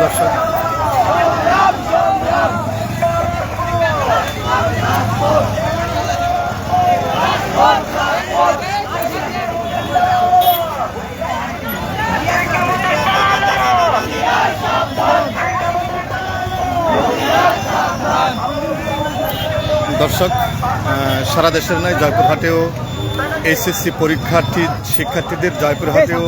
দর্শক সারা দেশের নয় জয়পুরহাটেও এইচএসসি শিক্ষার্থীদের জয়পুরহাটেও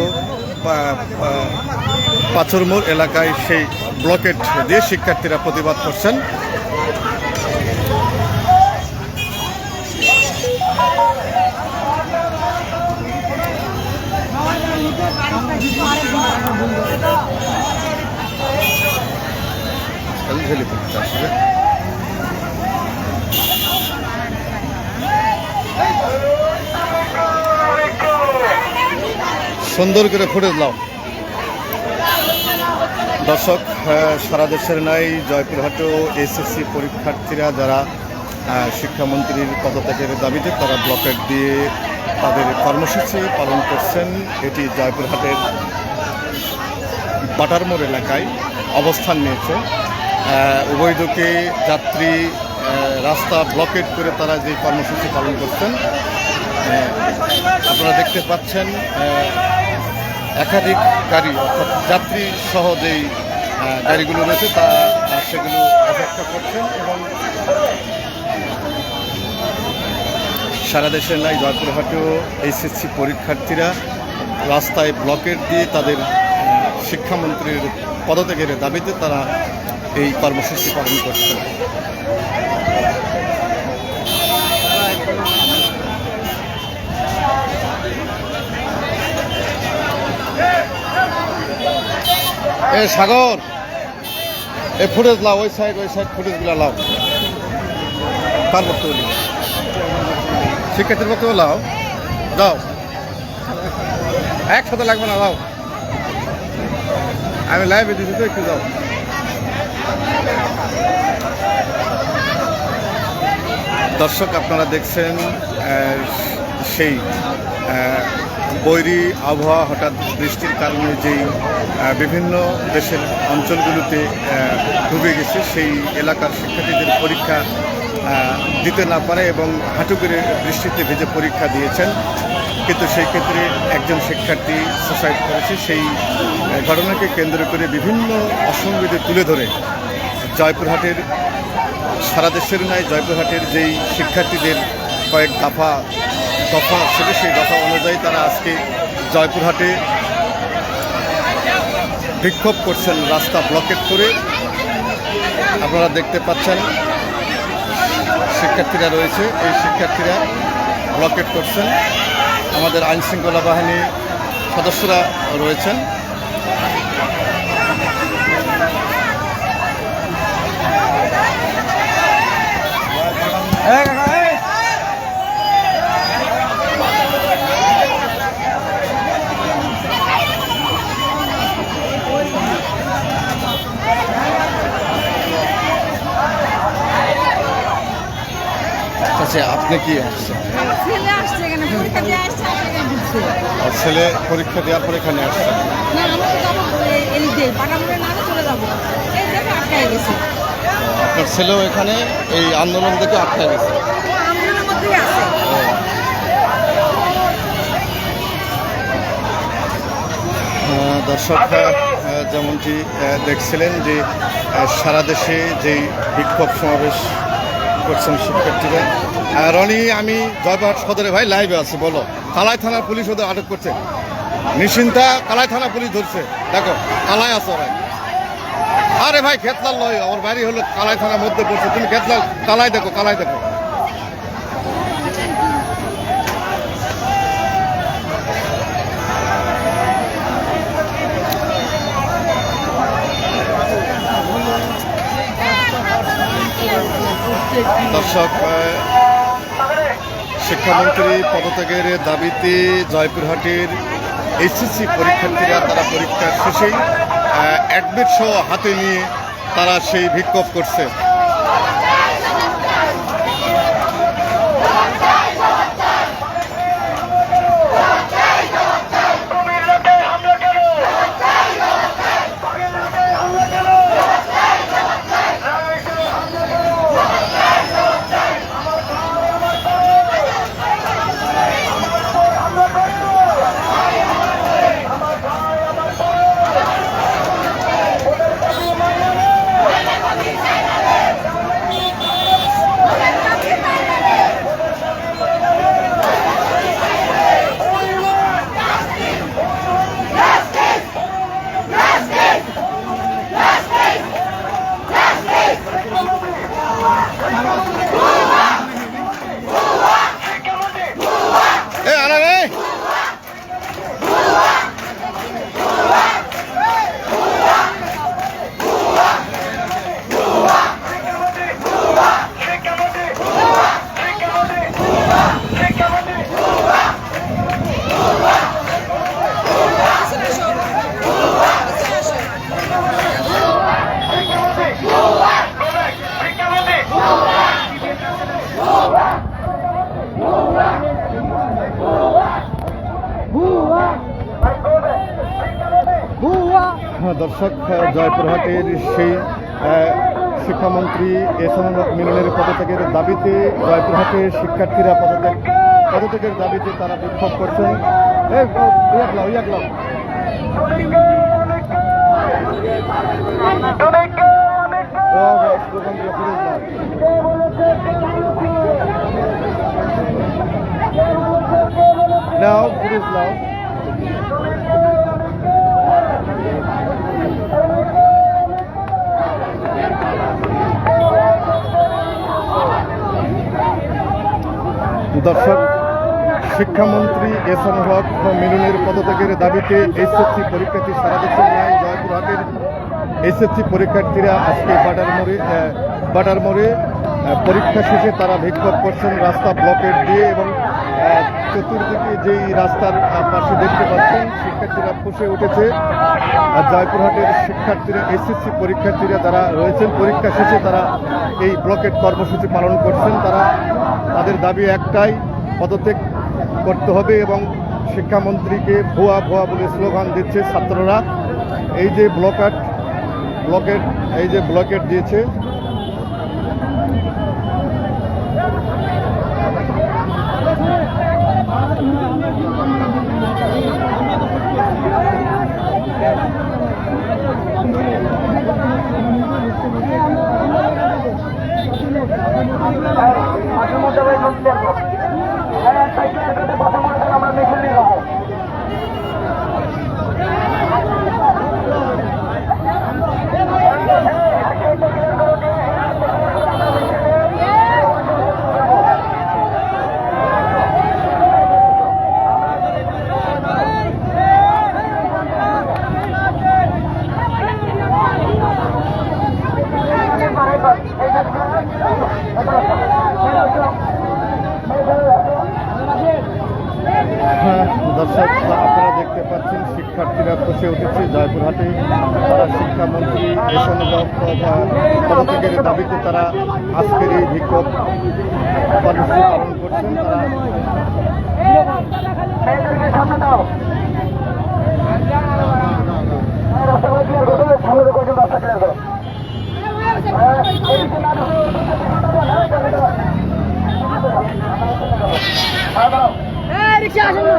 পাথরমোড় এলাকায় সেই ব্লকেট দিয়ে শিক্ষার্থীরা প্রতিবাদ করছেন। সুন্দর করে ফুটেজ নাও। দর্শক সারা দেশের নাই জয়পুরহাটেও এসএসসি পরীক্ষার্থীরা যারা শিক্ষামন্ত্রীর পদত্যাগের দাবিতে তারা ব্লকেট দিয়ে তাদের কর্মসূচি পালন করছেন। এটি জয়পুরহাটের বাটারমোড় এলাকায় অবস্থান নিয়েছে। উভয় দিকে যাত্রী রাস্তা ব্লকেট করে তারা যে কর্মসূচি পালন করছেন আপনারা দেখতে পাচ্ছেন। একাধিক গাড়ি অর্থাৎ যাত্রী সহ যেই গাড়িগুলো রয়েছে তা সেগুলো অপেক্ষা করছেন এবং সারা দেশের নাই জয়পুরহাটেও এইচএসসি পরীক্ষার্থীরা রাস্তায় ব্লকেট দিয়ে তাদের শিক্ষামন্ত্রীর পদত্যাগের দাবিতে তারা এই কর্মসূচি পালন করছেন। এ সাগর এ ফুটেজ লাও, ওই সাইড ফুটেজগুলো লাও। কার বক্তব্য শিক্ষার্থীর বক্তব্য লাও, দাও একসাথে লাগবে না, দাও আমি লাইভে দিচ্ছি তো, একটু দাও। দর্শক আপনারা দেখছেন সেই বৈরী আবহাওয়া, হঠাৎ বৃষ্টির কারণে যেই বিভিন্ন দেশের অঞ্চলগুলোতে ডুবে গেছে সেই এলাকার শিক্ষার্থীদের পরীক্ষা দিতে না পারে এবং হাঁটু করে বৃষ্টিতে ভেজে পরীক্ষা দিয়েছেন, কিন্তু সেই ক্ষেত্রে একজন শিক্ষার্থী সুসাইড করেছে। সেই ঘটনাকে কেন্দ্র করে বিভিন্ন অসংবিধে তুলে ধরে জয়পুরহাটের সারা দেশের নয় জয়পুরহাটের যেই শিক্ষার্থীদের কয়েক দফা ছিল সেই দফা অনুযায়ী তারা আজকে জয়পুরহাটে বিক্ষোভ করছেন রাস্তা ব্লকেট করে। আপনারা দেখতে পাচ্ছেন শিক্ষার্থীরা রয়েছে, এই শিক্ষার্থীরা ব্লকেট করছেন। আমাদের আইনশৃঙ্খলা বাহিনী সদস্যরা রয়েছেন। আচ্ছা, আপনি কি আসছেন? ছেলে আসছে এখানে পরীক্ষা দিয়ে আসছে, আর ছেলে পরীক্ষা দেওয়ার পর এখানে আসছে? না, আমরা তো যাবো এলিদে বাটামোড়ে না চলে যাবো, এই দেখো আটকায় গেছে। আপনার ছেলেও এখানে এই আন্দোলন দেখে আটকায় গেছে? আন্দোলনের মধ্যেই আছে। দর্শক যেমনটি দেখছিলেন যে সারা দেশে যেই বিক্ষোভ সমাবেশ করছেন শিক্ষার্থীরা। রনি, আমি জয়পুরহাট সদরে ভাই লাইভে আছি, বলো। কালাই থানার পুলিশ ওদের আটক করছে, নিশ্চিন্তা কালাই থানা পুলিশ ধরছে, দেখো কালাই আছো ভাই। আরে ভাই খেতলাল নয়, আমার বাড়ি হলো কালাই থানার মধ্যে পড়ছে, তুমি খেতলাল কালাই দেখো, কালাই দেখো। দর্শক শিক্ষামন্ত্রী পদত্যাগের দাবিতে জয়পুরহাটের এইচএসসি পরীক্ষার্থীরা তারা পরীক্ষা শেষেই অ্যাডমিট সহ হাতে নিয়ে তারা সেই বিক্ষোভ করছে। দর্শক, জয়পুরহাটের সেই শিক্ষামন্ত্রী এহসানুল হক মিলনের পদত্যাগের দাবিতে জয়পুরহাটের শিক্ষার্থীরা পদত্যাগের দাবিতে তারা বিক্ষোভ করছেন। Now, it is loud. দর্শক, শিক্ষামন্ত্রী এহসানুল হক মিলনের পদত্যাগের দাবিতে এইচএসসি পরীক্ষার্থী সারা দেশের ন্যায় জয়পুরহাটের এইচএসসি পরীক্ষার্থীরা আজকে বাটার মোড়ে পরীক্ষা শেষে তারা বিক্ষোভ করছেন রাস্তা ব্লকেট দিয়ে, এবং চতুর্দিকে যেই রাস্তার পাশে দেখতে পাচ্ছেন শিক্ষার্থীরা ফুঁসে উঠেছে। জয়পুরহাটের শিক্ষার্থীরা এইচএসসি পরীক্ষার্থীরা যারা রয়েছেন পরীক্ষা শেষে তারা এই ব্লকেট কর্মসূচি পালন করছেন। তাদের দাবি একটাই, পদত্যাগ করতে হবে, এবং শিক্ষামন্ত্রীকে ভুয়া ভুয়া বলে স্লোগান দিচ্ছে ছাত্ররা। এই যে ব্লকেট দিয়েছে, দর্শক, আপনারা দেখতে পাচ্ছেন শিক্ষার্থীরা ফুঁসে উঠেছে জয়পুরহাটে। তারা শিক্ষামন্ত্রী এহসানুল হক পদত্যাগের দাবিতে তারা আজকের এই বিক্ষোভ কর্মসূচি পালন করছেন। রিক্সা আসেন না।